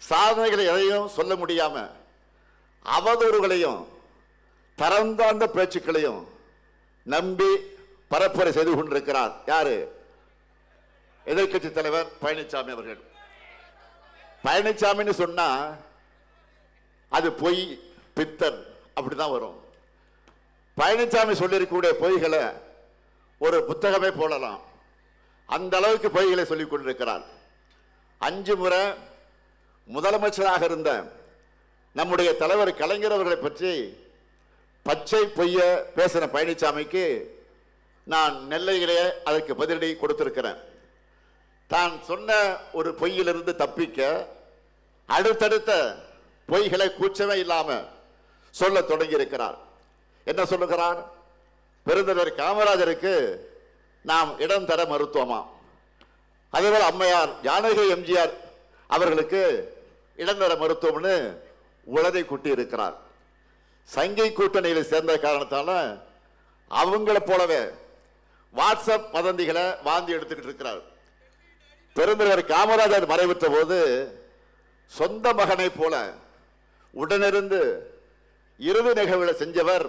சாதனைகளை எதையும் சொல்ல முடியாம அவதூறுகளையும் தரந்தாழ்ந்த பேச்சுக்களையும் நம்பி பரப்புரை செய்து கொண்டிருக்கிறார். யாரு? எதிர்கட்சி தலைவர் பழனிசாமி அவர்கள். பழனிசாமின்னு சொன்னா அது பொய், பித்தன் அப்படிதான் வரும். பழனிசாமி சொல்லியிருக்கக்கூடிய பொய்களை ஒரு புத்தகமே போடலாம். அந்த அளவுக்கு பொய்களை சொல்லிக் கொண்டிருக்கிறார். 5 முறை முதலமைச்சராக இருந்த நம்முடைய தலைவர் கலைஞர் அவர்களை பற்றி பச்சை பொய்ய பேசின பழனிசாமிக்கு நான் நெல்லையிலே அதற்கு பதிலடி கொடுத்திருக்கிறேன். தான் சொன்ன ஒரு பொய்யிலிருந்து தப்பிக்க அடுத்தடுத்த பொய்களை கூச்சமே இல்லாம சொல்ல தொடங்கி இருக்கிறார். என்ன சொல்லுகிறார்? பெருந்தலைவர் காமராஜருக்கு நாம் இடம் தர மறுத்தோமா, அதேபோல் அம்மையார் ஜானகி எம்ஜிஆர் அவர்களுக்கு இடம் தர மறுத்தோம்னு உளதை கூட்டி இருக்கிறார். சங்கை கூட்டணியில் சேர்ந்த காரணத்தால அவங்கள போலவே வாட்ஸ்அப் வதந்திகளை வாந்தி எடுத்துக்கிட்டு இருக்கிறார். பெருந்தலைவர் காமராஜர் மறைவுற்ற போது சொந்த மகனை போல உடனிருந்து இறுதி நிகழ்வுகளை செஞ்சவர்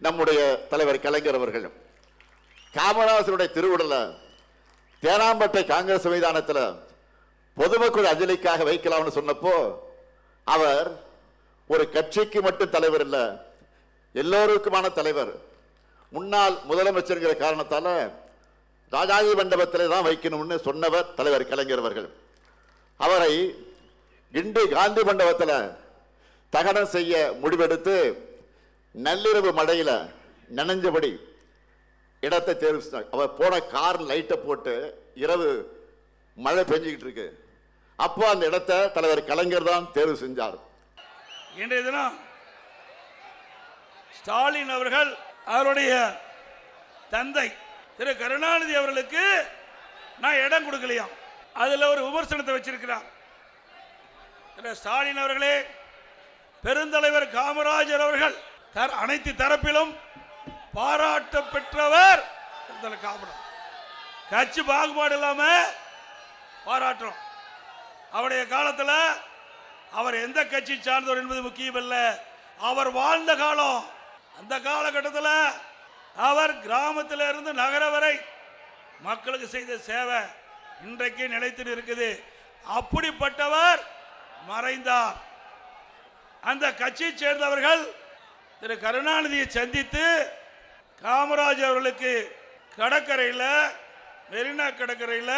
நம்முடைய தலைவர் கலைஞர் அவர்கள். காமராஜருடைய திருவுடல தேனாம்பட்டை காங்கிரஸ் மைதானத்தில் பொதுமக்கள் அஞ்சலிக்காக வைக்கலாம்னு சொன்னப்போ அவர் ஒரு கட்சிக்கு மட்டும் தலைவர் இல்ல, எல்லோருக்குமான தலைவர், முன்னாள் முதலமைச்சர் காரணத்தால ராஜாஜி மண்டபத்திலே தான் வைக்கணும்னு சொன்னவர் தலைவர் கலைஞர் அவர்கள். அவரை கிண்டி காந்தி மண்டபத்தில் தகனம் செய்ய முடிவெடுத்து நள்ளிரவு மழையில நனைஞ்சபடி இடத்தை தேர்வு செஞ்சார். அவர் போன கார் லைட்டை போட்டு இரவு மழை பெஞ்சுக்கிட்டு இருக்கு. அப்போ அந்த இடத்தை தலைவர் கலைஞர் தான் தேர்வு செஞ்சார். இன்றைய தினம் ஸ்டாலின் அவர்கள் அவருடைய தந்தை திரு கருணாநிதி அவர்களுக்கு நான் இடம் கொடுக்கலையா, அதுல ஒரு விமர்சனத்தை வச்சிருக்கிறார். ஸ்டாலின் அவர்களே, பெருந்தலைவர் காமராஜர் அவர்கள் அனைத்து தரப்பிலும் பாராட்ட பெற்றவர். கட்சி பாகுபாடு இல்லாம பாராட்டுறோம். அவருடைய காலத்தில் அவர் எந்த கட்சி சார்ந்தவர் என்பது முக்கியம் அல்ல, அவர் வாழ்ந்த காலம். அந்த காலகட்டத்தில் அவர் கிராமத்தில் இருந்து நகர வரை மக்களுக்கு செய்த சேவை இன்றைக்கு நிலைத்து இருக்குது. அப்படிப்பட்டவர் மறைந்தார். அந்த கட்சியை சேர்ந்தவர்கள் திரு கருணாநிதியை சந்தித்து காமராஜர் அவர்களுக்கு கடற்கரையில், மெரினா கடற்கரையில்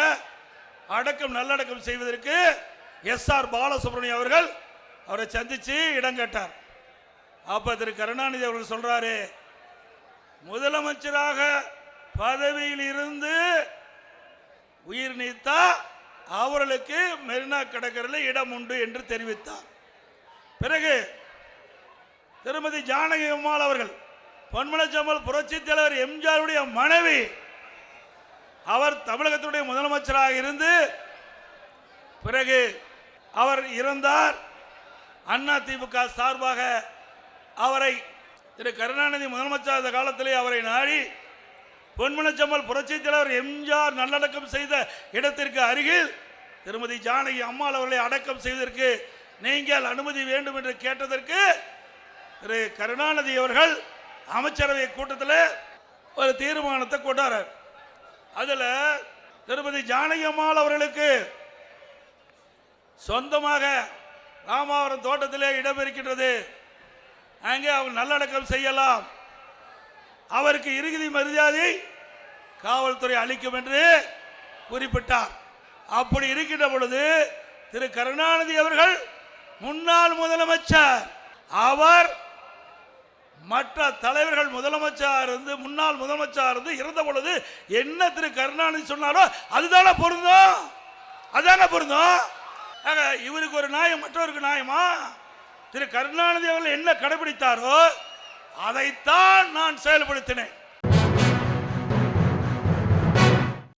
நல்லடக்கம் செய்வதற்கு எஸ்.ஆர். பாலசுப்ரமணியம் அவர்கள் அவரை சந்திச்சு இடம் கேட்டார். அப்ப திரு கருணாநிதி அவர்கள் சொல்றாரு, முதலமைச்சராக பதவியில் இருந்து உயிர் நீத்தா அவர்களுக்கு மெரினா கடற்கரையில் இடம் உண்டு என்று தெரிவித்தார். பிறகு திருமதி ஜானகி அம்மாள் அவர்கள் பொன்மனச்செம்மல் புரட்சி தலைவர் எம்ஜிஆருடைய மனைவி, அவர் தமிழகத்துடைய முதலமைச்சராக இருந்து பிறகு அவர் இறந்தார். அண்ணா திமுக சார்பாக அவரை திரு கருணாநிதி முதலமைச்சர் காலத்திலே அவரை நாடி பொன்மனச்செம்மல் புரட்சி தலைவர் எம்ஜிஆர் நல்லடக்கம் செய்த இடத்திற்கு அருகில் திருமதி ஜானகி அம்மாள் அவர்களை அடக்கம் செய்வதற்கு நீங்கள் அனுமதி வேண்டும் என்று கேட்டதற்கு திரு கருணாநிதி அவர்கள் அமைச்சரவை கூட்டத்தில் ஒரு தீர்மானத்தை கொண்டார். அதுல திருமதி ஜானகி அம்மாள் அவர்களுக்கு சொந்தமாக ராமாவரம் தோட்டத்திலே இடம் இருக்கின்றது, அங்கே அவர் நல்லடக்கம் செய்யலாம், அவருக்கு இறுதி மரியாதை காவல்துறை அளிக்கும் என்று குறிப்பிட்டார். அப்படி இருக்கின்ற பொழுது திரு கருணாநிதி அவர்கள் முன்னாள் முதலமைச்சர், அவர் மற்ற தலைவர்கள் முதலமைச்சர் இருந்து முன்னாள் முதலமைச்சர் இருந்து இருந்த பொழுது என்ன திரு கருணாநிதி சொன்னாரோ அதுதானே பொருந்தும், அதானே பொருந்தும். இவருக்கு ஒரு நியாயம் மற்றவருக்கு நியாயமா? திரு கருணாநிதி அவர்கள் என்ன கடைபிடித்தாரோ அதைத்தான் நான் செயல்படுத்தினேன்.